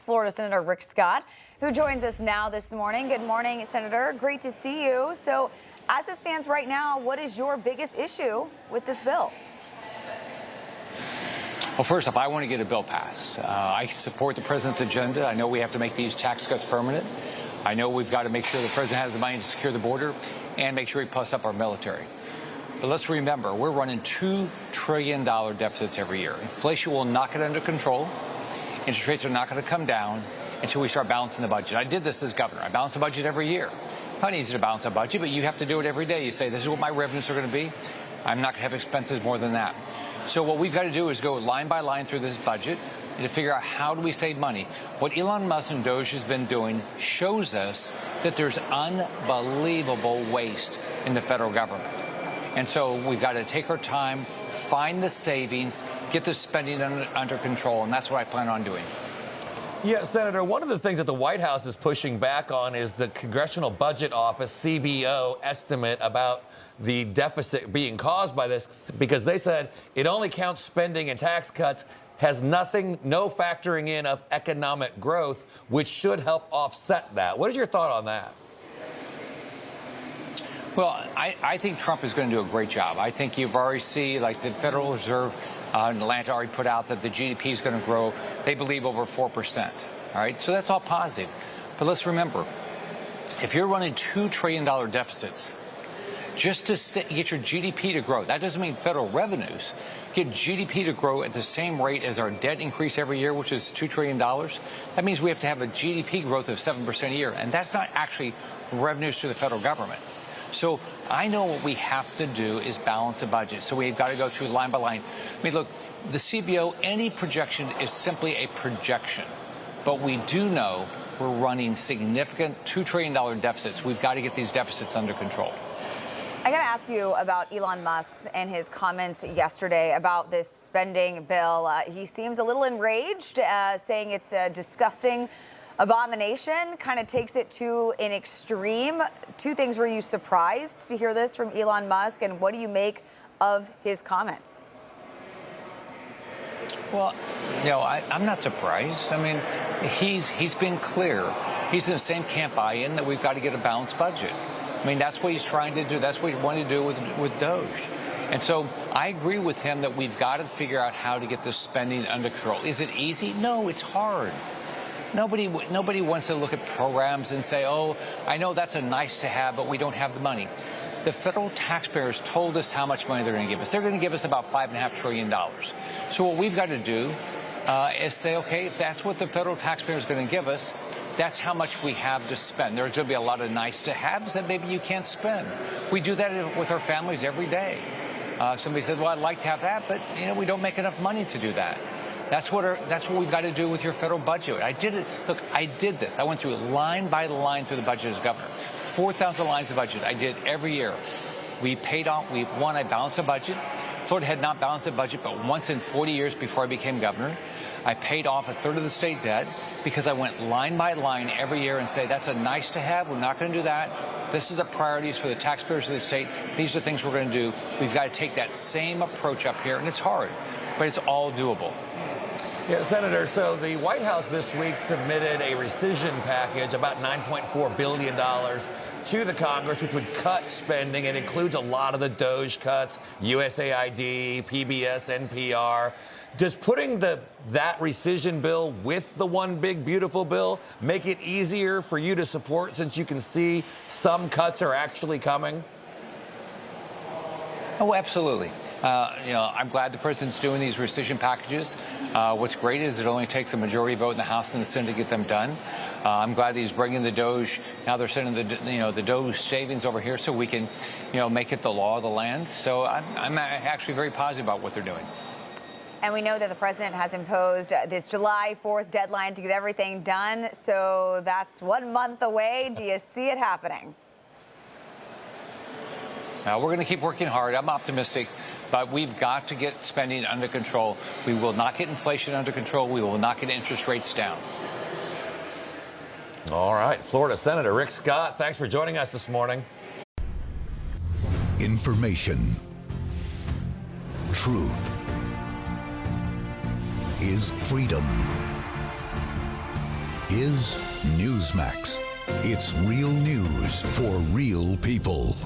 Florida Senator Rick Scott, who joins us now this morning. Good morning, Senator. Great to see you. So, as it stands right now, what is your biggest issue with this bill? Well, first off, I want to get a bill passed. I support the president's agenda. I know we have to make these tax cuts permanent. I know we've got to make sure the president has the money to secure the border and make sure he plus up our military. But let's remember, we're running $2 trillion deficits every year. Inflation will not get under control. Interest rates are not going to come down until we start balancing the budget. I did this as governor. I balance the budget every year. It's not easy to balance a budget, but you have to do it every day. You say, this is what my revenues are going to be. I'm not going to have expenses more than that. So what we've got to do is go line by line through this budget and to figure out how do we save money. What Elon Musk and Doge has been doing shows us that there's unbelievable waste in the federal government. And so we've got to take our time, find the savings, get the spending under control, and that's what I plan on doing. Yeah, Senator, one of the things that the White House is pushing back on is the Congressional Budget Office, CBO, estimate about the deficit being caused by this, because they said it only counts spending and tax cuts, has no factoring in of economic growth, which should help offset that. What is your thought on that? Well, I think Trump is going to do a great job. I think you've already seen, like the Federal Reserve in Atlanta already put out that the GDP is going to grow, they believe, over 4%. All right, so that's all positive. But let's remember, if you're running $2 trillion deficits, just to get your GDP to grow, that doesn't mean federal revenues. Get GDP to grow at the same rate as our debt increase every year, which is $2 trillion. That means we have to have a GDP growth of 7% a year, and that's not actually revenues to the federal government. So I know what we have to do is balance a budget. So we've got to go through line by line. I mean, look, the CBO, any projection is simply a projection. But we do know we're running significant $2 trillion deficits. We've got to get these deficits under control. I got to ask you about Elon Musk and his comments yesterday about this spending bill. He seems a little enraged, saying it's a disgusting abomination, kind of takes it to an extreme. Two things. Were you surprised to hear this from Elon Musk, and what do you make of his comments? Well, you know, I'm not surprised. I mean, he's been clear. He's in the same camp I am, that we've got to get a balanced budget. I mean, that's what he's trying to do. That's what he wanted to do with Doge. And so I agree with him that we've got to figure out how to get the spending under control. Is it easy? No, it's hard. Nobody wants to look at programs and say, oh, I know that's a nice to have, but we don't have the money. The federal taxpayers told us how much money they're going to give us. They're going to give us about $5.5 trillion. So what we've got to do is say, okay, if that's what the federal taxpayer is going to give us, that's how much we have to spend. There's going to be a lot of nice to haves that maybe you can't spend. We do that with our families every day. Somebody said, well, I'd like to have that, but you know, we don't make enough money to do that. That's what we've got to do with your federal budget. I did it. Look, I did this. I went through line by line through the budget as governor. 4,000 lines of budget. I did every year. We paid off. I balanced a budget. Florida had not balanced a budget, but once in 40 years before I became governor. I paid off a third of the state debt because I went line by line every year and say, that's a nice to have. We're not going to do that. This is the priorities for the taxpayers of the state. These are the things we're going to do. We've got to take that same approach up here, and it's hard, but it's all doable. Yeah, Senator, so the White House this week submitted a rescission package, about $9.4 billion, to the Congress, which would cut spending. It includes a lot of the Doge cuts, USAID, PBS, NPR. Does putting that rescission bill with the one big beautiful bill make it easier for you to support, since you can see some cuts are actually coming? Oh, absolutely. You know, I'm glad the president's doing these rescission packages. What's great is it only takes a majority vote in the House and the Senate to get them done. I'm glad he's bringing the Doge. Now they're sending the Doge savings over here so we can, make it the law of the land. So I'm actually very positive about what they're doing. And we know that the president has imposed this July 4th deadline to get everything done. So that's 1 month away. Do you see it happening? Now, we're going to keep working hard. I'm optimistic, but we've got to get spending under control. We will not get inflation under control. We will not get interest rates down. All right. Florida Senator Rick Scott, thanks for joining us this morning. Information. Truth is freedom. is Newsmax. It's real news for real people.